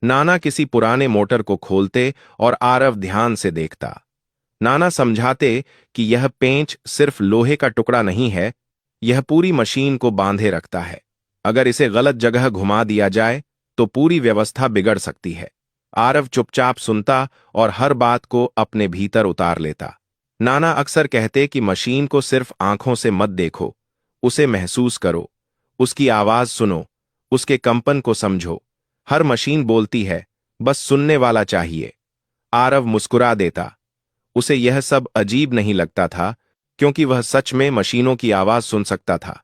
नाना किसी पुराने मोटर को खोलते और आरव ध्यान से देखता। नाना समझाते कि यह पेंच सिर्फ लोहे का टुकड़ा नहीं है, यह पूरी मशीन को बांधे रखता है। अगर इसे गलत जगह घुमा दिया जाए तो पूरी व्यवस्था बिगड़ सकती है। आरव चुपचाप सुनता और हर बात को अपने भीतर उतार लेता। नाना अक्सर कहते कि मशीन को सिर्फ आंखों से मत देखो, उसे महसूस करो, उसकी आवाज सुनो, उसके कंपन को समझो। हर मशीन बोलती है, बस सुनने वाला चाहिए। आरव मुस्कुरा देता। उसे यह सब अजीब नहीं लगता था, क्योंकि वह सच में मशीनों की आवाज सुन सकता था।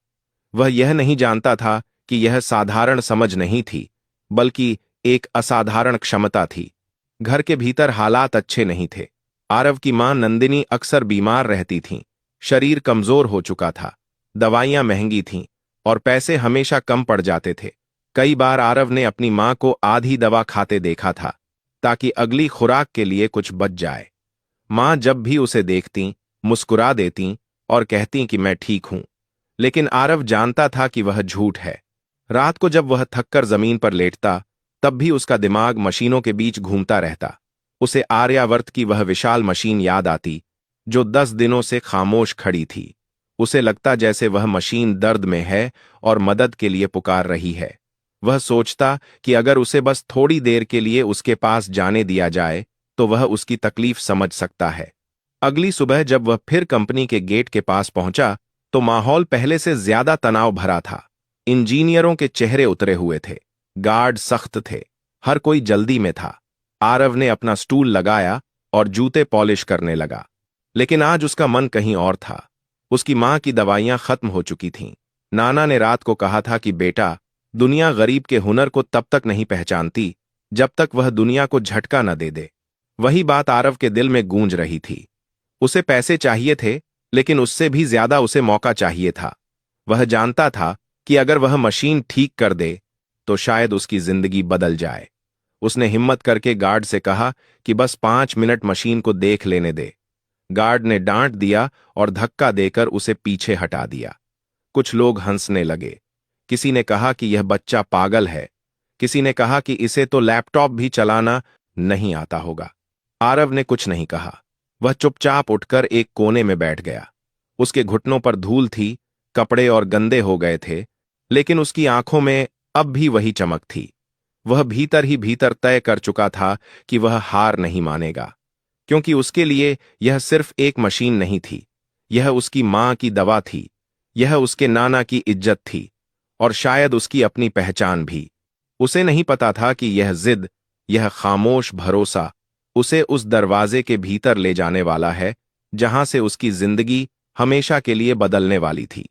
वह यह नहीं जानता था कि यह साधारण समझ नहीं थी, बल्कि एक असाधारण क्षमता थी। घर के भीतर हालात अच्छे नहीं थे। आरव की मां नंदिनी अक्सर बीमार रहती थीं। शरीर कमजोर हो चुका था, दवाइयां महंगी थीं और पैसे हमेशा कम पड़ जाते थे। कई बार आरव ने अपनी मां को आधी दवा खाते देखा था, ताकि अगली खुराक के लिए कुछ बच जाए। मां जब भी उसे देखतीं, मुस्कुरा देतीं और कहतीं कि मैं ठीक हूं, लेकिन आरव जानता था कि वह झूठ है। रात को जब वह थककर जमीन पर लेटता, तब भी उसका दिमाग मशीनों के बीच घूमता रहता। उसे आर्यावर्त की वह विशाल मशीन याद आती, जो 10 दिनों से खामोश खड़ी थी। उसे लगता जैसे वह मशीन दर्द में है और मदद के लिए पुकार रही है। वह सोचता कि अगर उसे बस थोड़ी देर के लिए उसके पास जाने दिया जाए, तो वह उसकी तकलीफ समझ सकता है। अगली सुबह जब वह फिर कंपनी के गेट के पास पहुंचा, तो माहौल पहले से ज्यादा तनाव भरा था। इंजीनियरों के चेहरे उतरे हुए थे, गार्ड सख्त थे, हर कोई जल्दी में था। आरव ने अपना स्टूल लगाया और जूते पॉलिश करने लगा। लेकिन आज उसका मन कहीं और था। उसकी मां की दवाइयां खत्म हो चुकी थीं। नाना ने रात को कहा था कि बेटा, दुनिया गरीब के हुनर को तब तक नहीं पहचानती जब तक वह दुनिया को झटका न दे दे। वही बात आरव के दिल में गूंज रही थी। उसे पैसे चाहिए थे, लेकिन उससे भी ज्यादा उसे मौका चाहिए था। वह जानता था कि अगर वह मशीन ठीक कर दे तो शायद उसकी जिंदगी बदल जाए। उसने हिम्मत करके गार्ड से कहा कि बस 5 मिनट मशीन को देख लेने दे। गार्ड ने डांट दिया और धक्का देकर उसे पीछे हटा दिया। कुछ लोग हंसने लगे। किसी ने कहा कि यह बच्चा पागल है, किसी ने कहा कि इसे तो लैपटॉप भी चलाना नहीं आता होगा। आरव ने कुछ नहीं कहा। वह चुपचाप उठकर एक कोने में बैठ गया। उसके घुटनों पर धूल थी, कपड़े और गंदे हो गए थे, लेकिन उसकी आंखों में अब भी वही चमक थी। वह भीतर ही भीतर तय कर चुका था कि वह हार नहीं मानेगा, क्योंकि उसके लिए यह सिर्फ एक मशीन नहीं थी, यह उसकी मां की दवा थी, यह उसके नाना की इज्जत थी, और शायद उसकी अपनी पहचान भी। उसे नहीं पता था कि यह जिद, यह खामोश भरोसा उसे उस दरवाजे के भीतर ले जाने वाला है, जहां से उसकी जिंदगी हमेशा के लिए बदलने वाली थी।